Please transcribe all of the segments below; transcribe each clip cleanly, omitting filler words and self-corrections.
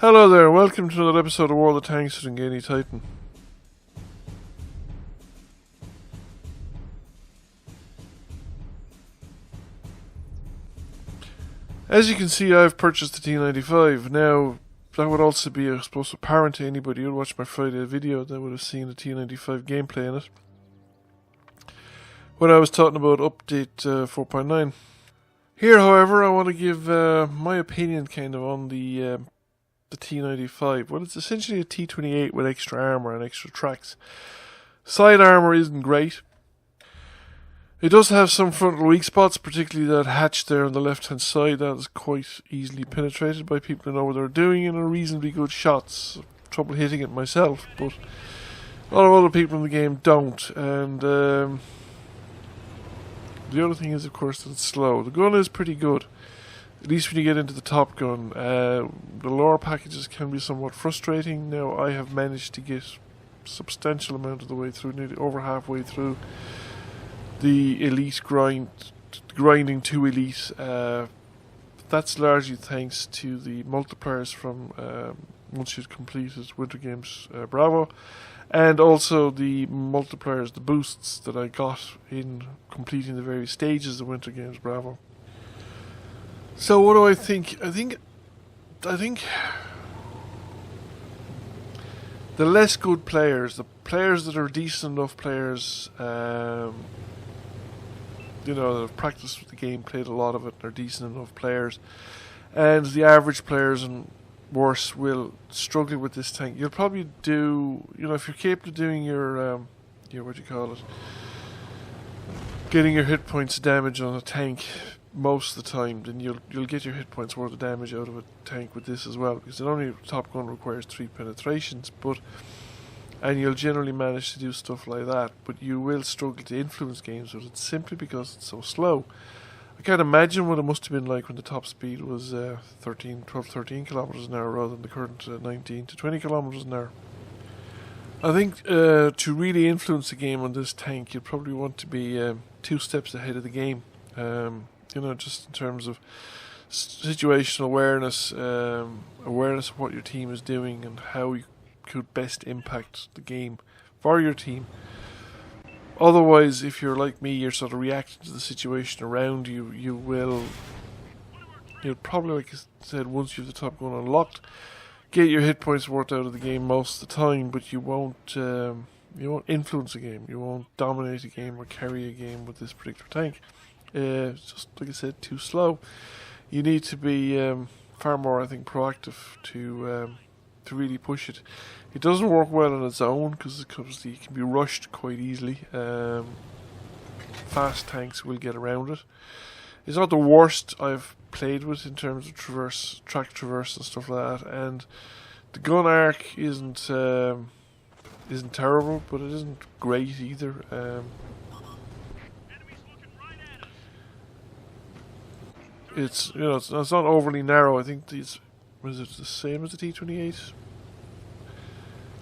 Hello there, welcome to another episode of World of Tanks with T95. As you can see, I've purchased the T95. Now, that would also be, I suppose, apparent to anybody who watched my Friday video that would have seen the T95 gameplay in it when I was talking about update 4.9. Here, however, I want to give my opinion kind of on the T95. Well, it's essentially a T28 with extra armour and extra tracks. Side armour isn't great. It does have some frontal weak spots, particularly that hatch there on the left hand side. That is quite easily penetrated by people who know what they're doing and are reasonably good shots. Trouble hitting it myself, but a lot of other people in the game don't. And the other thing is, of course, that it's slow. The gun is pretty good, at least when you get into the top gun. The lower packages can be somewhat frustrating. Now, I have managed to get a substantial amount of the way through, nearly over halfway through the elite grinding to elite. That's largely thanks to the multipliers from once you've completed Winter Games Bravo, and also the multipliers, the boosts that I got in completing the various stages of Winter Games Bravo. So what do I think? I think the less good players, the players that are decent enough players, that have practiced with the game, played a lot of it, and are decent enough players, and the average players and worse will struggle with this tank. You'll probably do, if you're capable of doing your getting your hit points damage on a tank most of the time, then you'll get your hit points worth of damage out of a tank with this as well, because it only Top Gun requires 3 penetrations, and you'll generally manage to do stuff like that, but you will struggle to influence games with it simply because it's so slow. I can't imagine what it must have been like when the top speed was 13 kilometers an hour rather than the current 19 to 20 kilometers an hour. I think to really influence the game on this tank, you'd probably want to be 2 steps ahead of the game. Just in terms of situational awareness, awareness of what your team is doing and how you could best impact the game for your team. Otherwise, if you're like me, you're sort of reacting to the situation around you, you'll probably, like I said, once you have the Top Gun unlocked, get your hit points worth out of the game most of the time, but you won't influence a game, you won't dominate a game or carry a game with this particular tank. It's just, like I said, too slow. You need to be far more, I think, proactive to really push it. It doesn't work well on its own because it can be rushed quite easily. Fast tanks will get around it. It's not the worst I've played with in terms of track traverse and stuff like that, and the gun arc isn't terrible, but it isn't great either. It's not overly narrow. I think is it the same as the T28?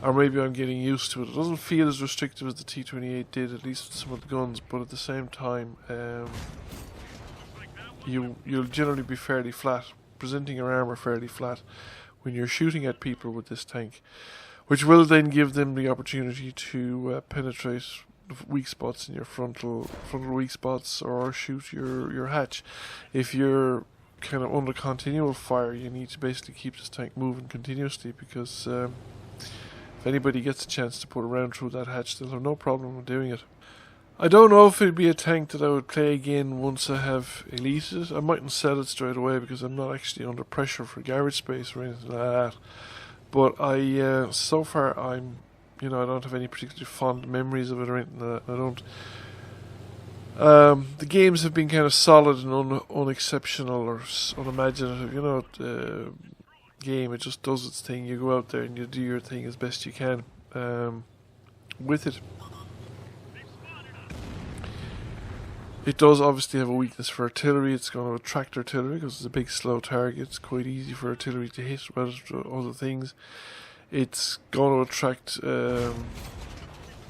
Or maybe I'm getting used to it. It doesn't feel as restrictive as the T28 did, at least with some of the guns, but at the same time, you'll generally be fairly flat, presenting your armour fairly flat when you're shooting at people with this tank, which will then give them the opportunity to penetrate weak spots in your frontal weak spots, or shoot your hatch. If you're kind of under continual fire, you need to basically keep this tank moving continuously, because if anybody gets a chance to put a round through that hatch, they'll have no problem with doing it. I don't know if it'd be a tank that I would play again once I have elited it. I mightn't sell it straight away because I'm not actually under pressure for garage space or anything like that. But so far I don't have any particularly fond memories of it or anything like that. I don't. The games have been kind of solid and unexceptional or unimaginative. Game, it just does its thing. You go out there and you do your thing as best you can with it. It does obviously have a weakness for artillery. It's going to attract artillery because it's a big slow target. It's quite easy for artillery to hit relative to other things. It's going to attract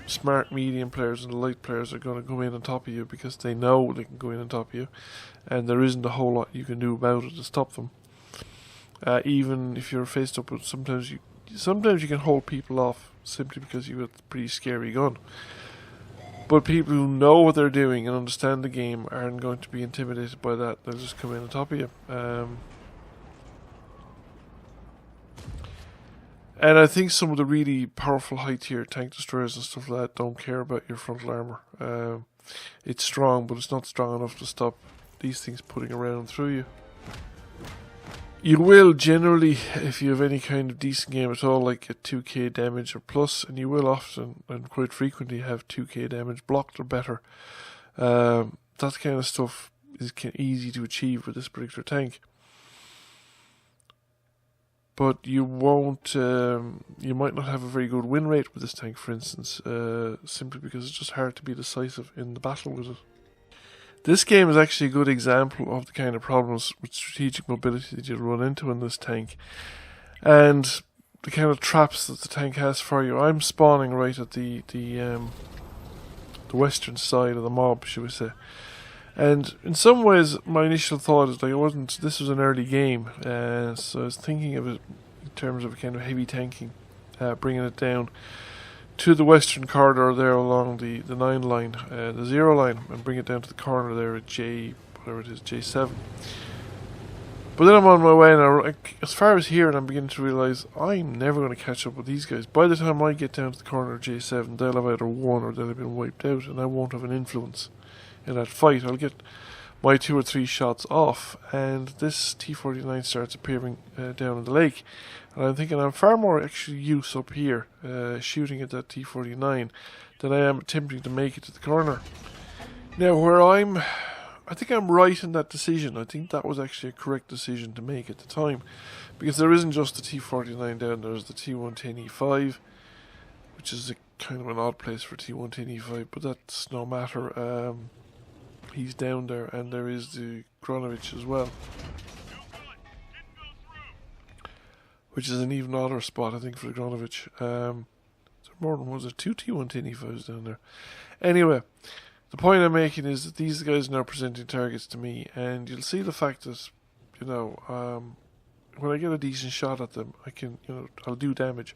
smart medium players, and the light players are going to go in on top of you because they know they can go in on top of you, and there isn't a whole lot you can do about it to stop them. Even if you're faced up with, sometimes you can hold people off simply because you have a pretty scary gun. But people who know what they're doing and understand the game aren't going to be intimidated by that. They'll just come in on top of you. And I think some of the really powerful high-tier tank destroyers and stuff like that don't care about your frontal armor. It's strong, but it's not strong enough to stop these things putting around through you. You will generally, if you have any kind of decent game at all, like get 2k damage or plus, and you will often and quite frequently have 2k damage blocked or better. That kind of stuff is easy to achieve with this particular tank. But you won't, you might not have a very good win rate with this tank, for instance, simply because it's just hard to be decisive in the battle with it. This game is actually a good example of the kind of problems with strategic mobility that you'll run into in this tank, and the kind of traps that the tank has for you. I'm spawning right at the western side of the mob, should we say. And in some ways, my initial thought is like this was an early game, so I was thinking of it in terms of a kind of heavy tanking, bringing it down to the western corridor there along the 9 line, the 0 line, and bring it down to the corner there at J7. But then I'm on my way, and as far as here, and I'm beginning to realise I'm never going to catch up with these guys. By the time I get down to the corner of J7, they'll have either won or they'll have been wiped out, and I won't have an influence in that fight. I'll get my 2 or 3 shots off, and this T49 starts appearing down in the lake. And I'm thinking I'm far more actually use up here, shooting at that T49, than I am attempting to make it to the corner. Now, I think I'm right in that decision. I think that was actually a correct decision to make at the time, because there isn't just the T49 down, there's the T110E5, which is a kind of an odd place for T110E5, but that's no matter. He's down there, and there is the Gronovich as well, which is an even odder spot, I think, for the Gronovich. Was there 2 T110E5s down there? Anyway, the point I'm making is that these guys are now presenting targets to me, and you'll see the fact that, when I get a decent shot at them, I can, I'll do damage,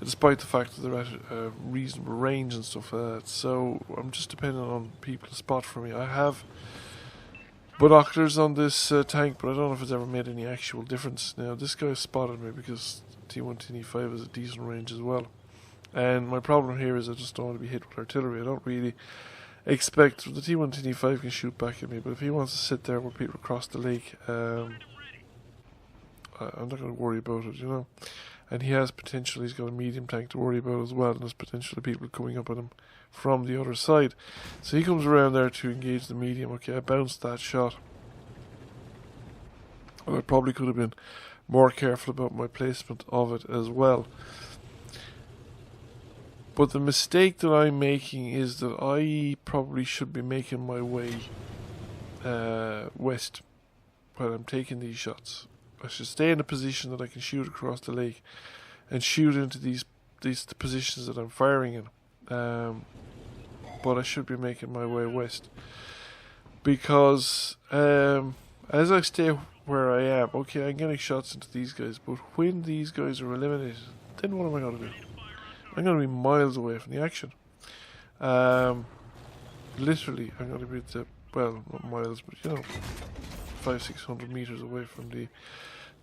despite the fact that they're at a reasonable range and stuff like that. So I'm just dependent on people to spot for me. I have binoculars on this tank, but I don't know if it's ever made any actual difference. Now, this guy spotted me because T110E5 has a decent range as well. And my problem here is I just don't want to be hit with artillery. I don't really expect the T110E5 can shoot back at me, but if he wants to sit there where people cross the lake, I'm not going to worry about it, And he has potential, he's got a medium tank to worry about as well, and there's potentially people coming up at him from the other side. So he comes around there to engage the medium. Okay, I bounced that shot. Well, I probably could have been more careful about my placement of it as well. But the mistake that I'm making is that I probably should be making my way west while I'm taking these shots. I should stay in a position that I can shoot across the lake and shoot into these positions that I'm firing in. But I should be making my way west, because as I stay where I am, okay, I'm getting shots into these guys, but when these guys are eliminated, then what am I going to do? I'm going to be miles away from the action. Literally, I'm going to be not miles, but 500-600 meters away from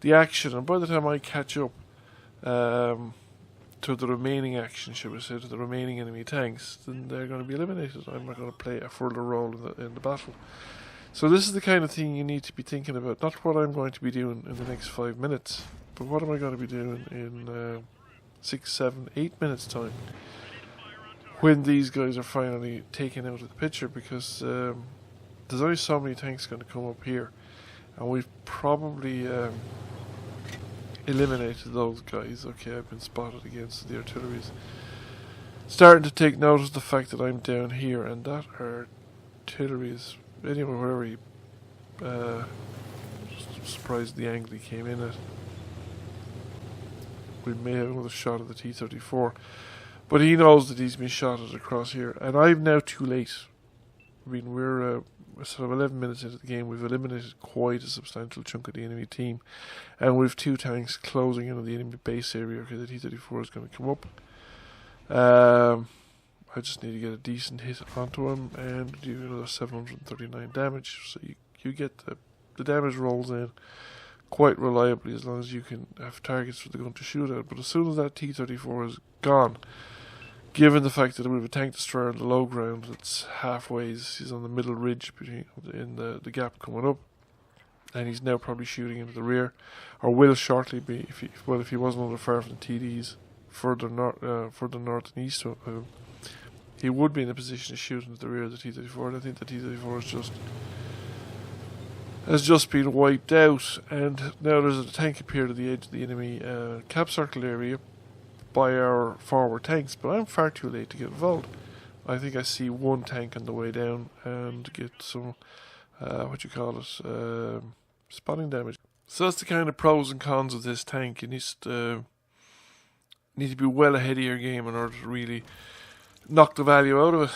the action, and by the time I catch up to the remaining action, shall we say, to the remaining enemy tanks, then they're going to be eliminated. I'm not going to play a further role in the battle. So this is the kind of thing you need to be thinking about, not what I'm going to be doing in the next 5 minutes, but what am I going to be doing in 6, 7, 8 minutes time, when these guys are finally taken out of the picture, because there's only so many tanks going to come up here, and we've probably eliminated those guys. Okay, I've been spotted against the artillery's starting to take notice of the fact that I'm down here, and that artillery is anyway, wherever he surprised the angle he came in at. We may have another shot of the T-34, but he knows that he's been shot at across here, and I'm now too late. I mean, sort of 11 minutes into the game, we've eliminated quite a substantial chunk of the enemy team, and we've 2 tanks closing in on the enemy base area. Okay, the T-34 is going to come up. I just need to get a decent hit onto him and do another 739 damage. So you get the damage rolls in quite reliably as long as you can have targets for the gun to shoot at. But as soon as that T-34 is gone, given the fact that we have a tank destroyer on the low ground, it's halfway, he's on the middle ridge between in the gap coming up, and he's now probably shooting into the rear, or will shortly be if he wasn't under fire from the TDs further north and east of him. He would be in a position to shoot into the rear of the T-34, and I think the T-34 has just been wiped out, and now there's a tank appeared at the edge of the enemy cap circle area by our forward tanks, but I'm far too late to get involved. I think I see 1 tank on the way down and get some, spotting damage. So that's the kind of pros and cons of this tank. You need to be well ahead of your game in order to really knock the value out of it.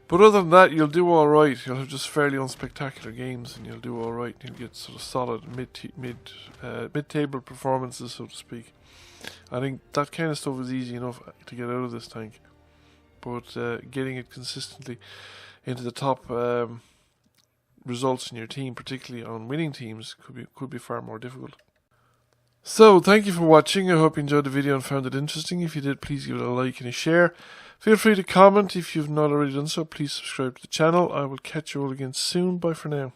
But other than that, you'll do alright. You'll have just fairly unspectacular games, and you'll do alright. You'll get sort of solid mid-table performances, so to speak. I think that kind of stuff is easy enough to get out of this tank, but getting it consistently into the top results in your team, particularly on winning teams, could be far more difficult. So, thank you for watching. I hope you enjoyed the video and found it interesting. If you did, please give it a like and a share. Feel free to comment if you've not already done so. Please subscribe to the channel. I will catch you all again soon. Bye for now.